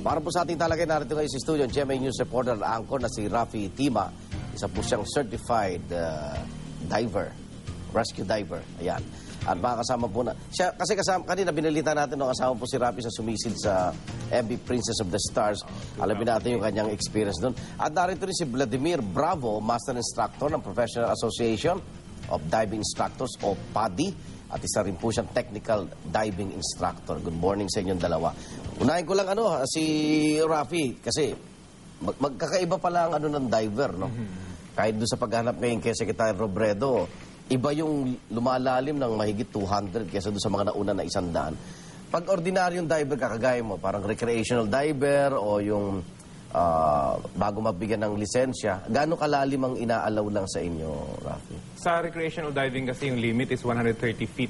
Para po sa ating talagay, narito ngayon sa studio, GMA News reporter anchor na si Rafi Tima. Isa po siyang certified diver, rescue diver. Ayan. At makakasama po na. Siya, kasi kanina binalita natin nung kasama po si Rafi sa sumisid sa MV Princess of the Stars. Alamin natin yung kanyang experience doon. At narito rin si Vladimir Bravo, Master Instructor ng Professional Association of Diving Instructors o PADI. At isa rin po siyang technical diving instructor. Good morning sa inyong dalawa. Unahin ko lang si Rafi kasi magkakaiba pala ang ng diver, no? Kahit doon sa paghanap ngayon kay Secretary Robredo, iba yung lumalalim ng mahigit 200 kaysa doon sa mga nauna na 100. Pag ordinaryong diver kakagaya mo, parang recreational diver o yung bago mabigyan ng lisensya, gaano kalalim ang inaalaw lang sa inyo, Rafi? Sa recreational diving kasi yung limit is 130 feet.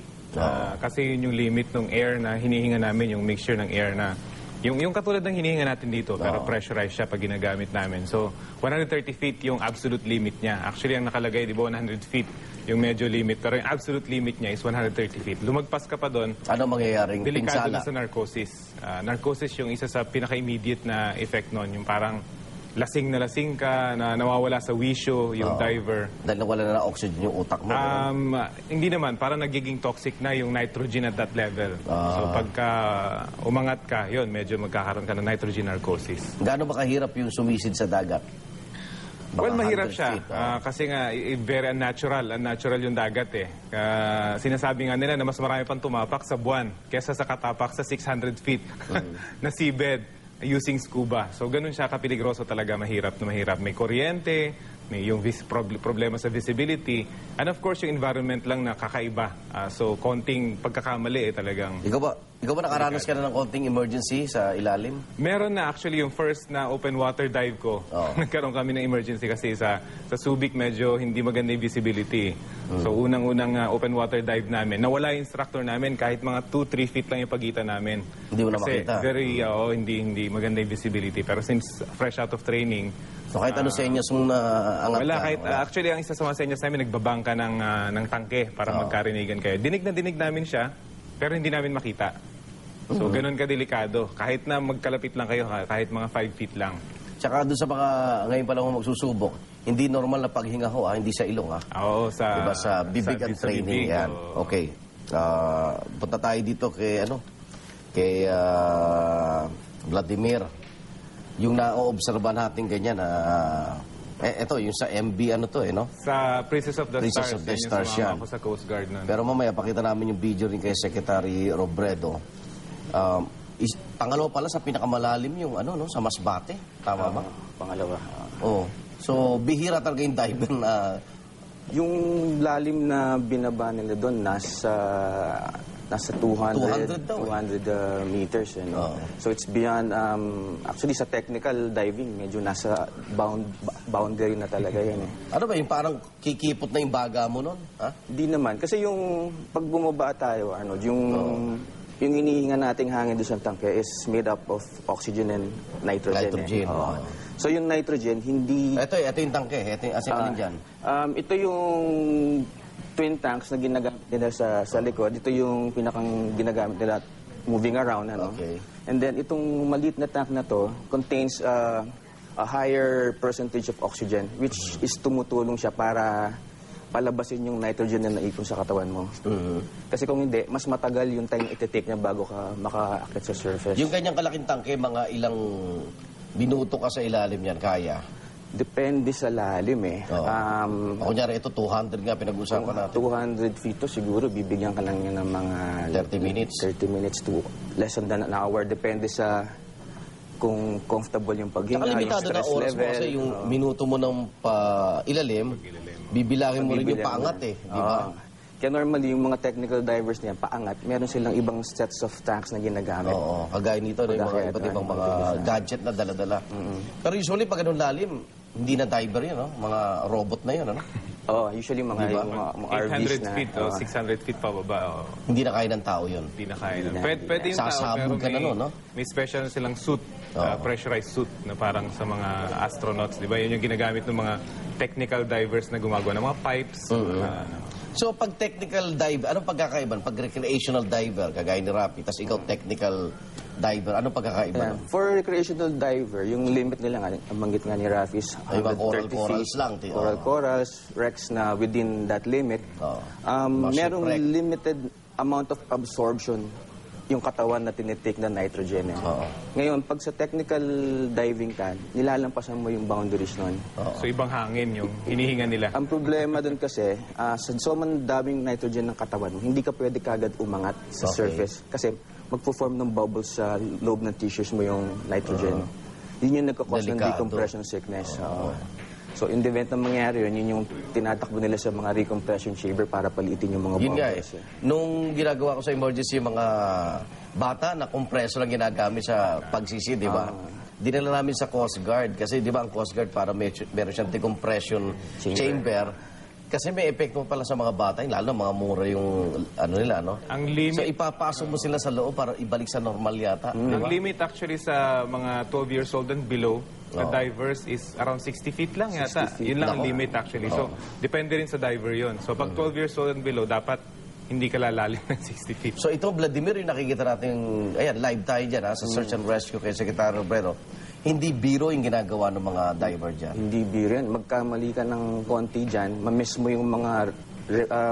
Kasi yun yung limit ng air na hinihinga namin, yung mixture ng air na yung katulad ng hinihinga natin dito, pero pressurized siya pag ginagamit namin. So, 130 feet yung absolute limit niya. Actually, ang nakalagay, di ba, 100 feet yung medyo limit. Pero yung absolute limit niya is 130 feet. Lumagpas ka pa doon, ano mangyayaring delikado pinsala? na sa narcosis. Narcosis yung isa sa pinaka-immediate na effect nun. Yung parang lasing na lasing ka, na nawawala sa wisyo, yung diver. Dahil nawala na ng oxygen yung utak mo. Hindi naman, parang nagiging toxic na yung nitrogen at that level. So pagka umangat ka, yun, medyo magkakaroon ka ng nitrogen narcosis. Gaano ba kahirap yung sumisid sa dagat? Well, mahirap 100 siya. feet, Kasi nga, very unnatural. Unnatural yung dagat eh. Sinasabi nga nila na mas marami pang tumapak sa buwan kesa sa katapak sa 600 feet na seabed using scuba. So, ganun siya kapiligroso talaga. Mahirap na mahirap. May kuryente, may yung problema sa visibility, and of course, yung environment lang na kakaiba. So, konting pagkakamali talagang... Ikaw ba nakaranas ka na ng konting emergency sa ilalim? Meron na actually yung first na open water dive ko. Nagkaroon kami ng emergency kasi sa Subic medyo hindi maganda yung visibility. So unang-unang open water dive namin, nawala yung instructor namin kahit mga 2-3 feet lang yung pagitan namin. Hindi mo na kasi makita? Very, hindi maganda yung visibility. Pero since fresh out of training, So kahit ano senyas mong naangat wala, ka? kahit, actually ang isa sa mga senyas namin, nagbabangka ng tangke para magkarinigan kayo. Dinig na dinig namin siya, pero hindi namin makita. So, ganun ka-delikado. Kahit na magkalapit lang kayo, kahit mga 5 feet lang. Tsaka doon sa mga ngayon pa lang magsusubok, hindi normal na paghinga ho, hindi sa ilong, ha? Oo, sa... Diba sa bibig and training, yan. Okay. Punta tayo dito kay, kay Vladimir. Yung na-oobserba natin ganyan, eto, yung sa MB, no? Sa Princess of the Princess Stars. of the Stars yan. Ako sa Coast Guard nun. Pero mamaya, pakita namin yung video rin kay Secretary Robredo. Pangalawa pala sa pinakamalalim yung sa Masbate. Tama ba? Pangalawa. Oo. So, bihira talaga yung diver na... Yung lalim na binaba nila doon, nasa 200 meters. So it's beyond, actually sa technical diving, medyo nasa boundary na talaga yan. Ano ba yung parang kikipot na yung baga mo nun? Ha? Hindi naman. Kasi yung pag bumaba tayo, Arnold, yung inihinga nating hangin doon sa tangke is made up of oxygen and nitrogen. Nitrogen. So yung nitrogen, hindi... Ito yung tangke. Ito yung asin dyan. Ito yung twin tanks na ginagamit nila sa likod. Ito yung pinakang ginagamit nila moving around. Okay. And then itong maliit na tank na to contains a higher percentage of oxygen, which is tumutulong siya para palabasin yung nitrogen na naipon sa katawan mo. Kasi kung hindi, mas matagal yung time iti-take niya bago ka makaakit sa surface. Yung kanyang kalaking tangke, mga ilang minuto ka sa ilalim yan, kaya? Depende sa lalim Kunyari, ito 200 nga pinag-usapan natin. 200 feet to siguro, bibigyan ka lang yan ng mga 30 minutes. 30 minutes to less than an hour. Depende sa kung comfortable yung paghinga, Saka yung limitado na stress oras level. mo kasi yung minuto mo ng ilalim, bibilangin mo rin yung paangat di ba? Kaya normally, yung mga technical divers niyan, paangat, meron silang ibang sets of tanks na ginagamit. Oo, kagaya nito, yung mga iba't ibang mga gadget na dala-dala. Pero usually, pag ganun lalim, hindi na diver yun, mga robot na yun, Usually mga, diba? mga RVs 800 na. feet o 600 feet pa baba. Hindi na kaya ng tao yun. Hindi na kaya. Pwede yung tao, Sasabog ka na nun, no? May special silang suit, pressurized suit na parang sa mga astronauts. Di ba? Yun yung ginagamit ng mga technical divers na gumagawa ng mga pipes. So, pag technical dive, anong pagkakaiban? Pag recreational diver, kagaya ni Rapi, tapos ikaw technical diver? Ano pagkakaiba Yeah. nun? For recreational diver, yung limit nila nga, ang banggit nga ni Rafi is Ay, mga 130 corals feet. lang, Corals, wrecks na within that limit. Oo. Mga Merong shipwreck. limited amount of absorption yung katawan na tinitake na nitrogen. Oo. Ngayon, pag sa technical diving ka, nilalampasan mo yung boundaries nun. So ibang hangin yung hinihinga nila. Ang problema doon kasi, sa sobrang daming nitrogen ng katawan mo, hindi ka pwede kagad umangat sa Okay. surface. Kasi magpo-form ng bubbles sa loob ng tissues mo yung nitrogen. Yun yung nagkakos ng Delikado. decompression sickness. Oo. So in the event na mangyari yun, yun yung tinatakbo nila sa mga recompression chamber para paliitin yung mga Yun nga eh. bubbles. Nung ginagawa ko sa emergency, yung mga bata na kompreso lang ginagamit sa pagsisi, di ba? Dinala namin sa Coast Guard kasi di ba ang Coast Guard para meron siyang decompression chamber. Kasi may epekto pala sa mga bata, lalo mga mura yung ano nila, no? Ang So limit, ipapasok mo sila sa loob para ibalik sa normal yata. di ang ba? limit actually sa mga 12 years old and below na divers is around 60 feet lang yata. 60 feet. Yun lang ang Nako. limit actually. So, depende rin sa diver yun. So, pag 12 years old and below, dapat hindi ka lalalim ng 60 feet. So ito, Vladimir, yung nakikita natin, ayan, live tayo dyan sa Search and Rescue kay Secretary Robredo. Hindi biro yung ginagawa ng mga diver dyan. Hindi biro yan. Magkamali ka ng konti dyan, mamiss mo yung mga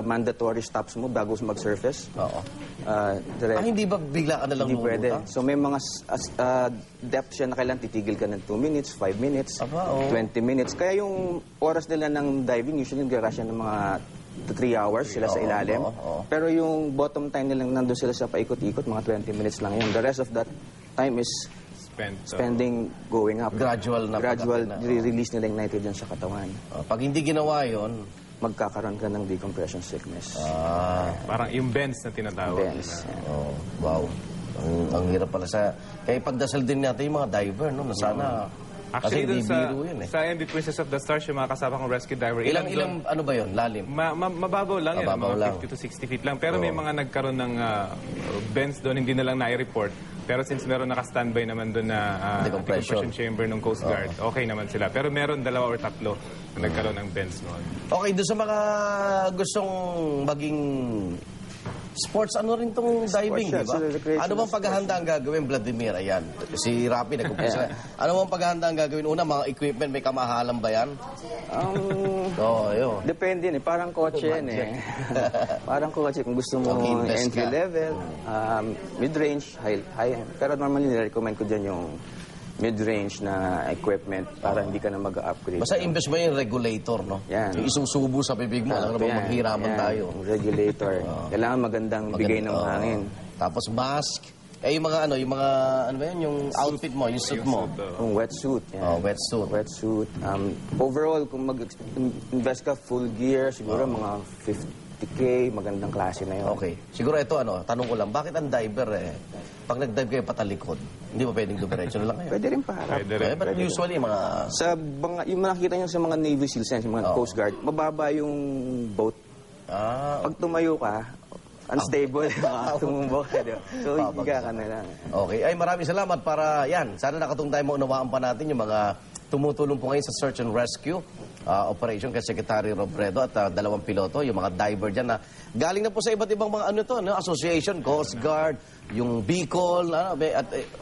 mandatory stops mo bago mag-surface. Oo. Hindi ba bigla ka na lang Hindi pwede. lumuta? So may mga depth siya na kailangan titigil ka ng 2 minutes, 5 minutes, Aba, oo. 20 minutes. Kaya yung oras nila ng diving, usually nag-rush yan ng mga 3 hours sila sa ilalim. oo. Pero yung bottom time nilang nandun sila sa paikot-ikot, mga 20 minutes lang yun. The rest of that time is spending going up. Gradual na Gradual pagkakina. release nila yung nitrogen sa katawan. Pag hindi ginawa yun, Magkakaroon ka ng decompression sickness. Parang yung bends na tinatawag. Bends. oh, wow. Ang hirap pala sa... Kaya pagdasal din natin yung mga diver, no? Na sana... Actually, kasi dun hindi sa, biro yun eh. sa MV Princess of the Stars, yung mga kasama kong rescue diver, Ilang, ano ba yun? Lalim? mababaw lang yan, Mababaw mga lang. 50 to 60 feet lang. Pero may mga nagkaroon ng bends doon, hindi na lang na-report. Pero since meron naka-standby naman doon na Decompression. decompression chamber ng Coast Guard, okay naman sila. Pero meron 2 or 3 na nagkaroon ng bends noon. Okay, doon sa mga gustong maging sports, ano rin tong diving, siya, di ba? sila, recreational Ano bang paghahanda ang gagawin, Vladimir? Ayan, si Rapi nagkumpisa. Ano bang paghahanda ang gagawin? Una, mga equipment, may kamahalan ba yan? Yun. Depende yan eh. Parang kotse yan eh. Parang kotse. Kung gusto mo Okay, invest entry ka. level, mid-range, high-end. Pero normally, nirecommend ko dyan yung mid-range na equipment para hindi ka na mag-upgrade. Basta invest mo yung regulator, no? Yan. Yung isusubo sa bibig mo, alam Yan, naman maghiraman yan, tayo. yung regulator. Kailangan magandang bigay ng Oo. hangin. Tapos mask. Yung mga ano ba yun, yung outfit mo, yung suit mo. Yung wetsuit. Yan. Wetsuit. Wetsuit. Overall, kung mag-invest ka full gear, siguro mga 50K, magandang klase na yun. Okay. Siguro ito, tanong ko lang, bakit ang diver pag nag-dive kayo patalikod, hindi ba pwedeng dumiretso na lang kayo? Pwede rin para. Pwede rin. But usually, mga... Sa yung nakikita nyo sa mga Navy SEALs yan, sa mga Coast Guard, mababa yung boat. Pag tumayo ka, unstable, tumumbo ka. Diba? So, higa ka na lang. Okay. Ay, maraming salamat para yan. Sana nakatong tayo maunawaan pa natin yung mga tumutulong po ngayon sa search and rescue operation kay Secretary Robredo at 2 piloto, yung mga diver dyan na galing na po sa iba't ibang mga association, Coast Guard, yung Bicol, at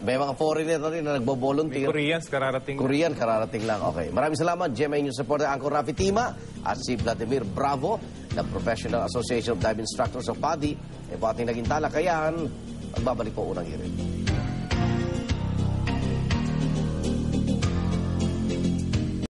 may mga foreigner na rin na May nagbo-volunteer. Koreans, kararating. Korean, kararating lang. Okay. Maraming salamat, GMA News Reporter Angkor Rafi Tima at si Vladimir Bravo ng Professional Association of Dive Instructors of PADI. Po ating naging talakayan. Magbabalik po unang hirit.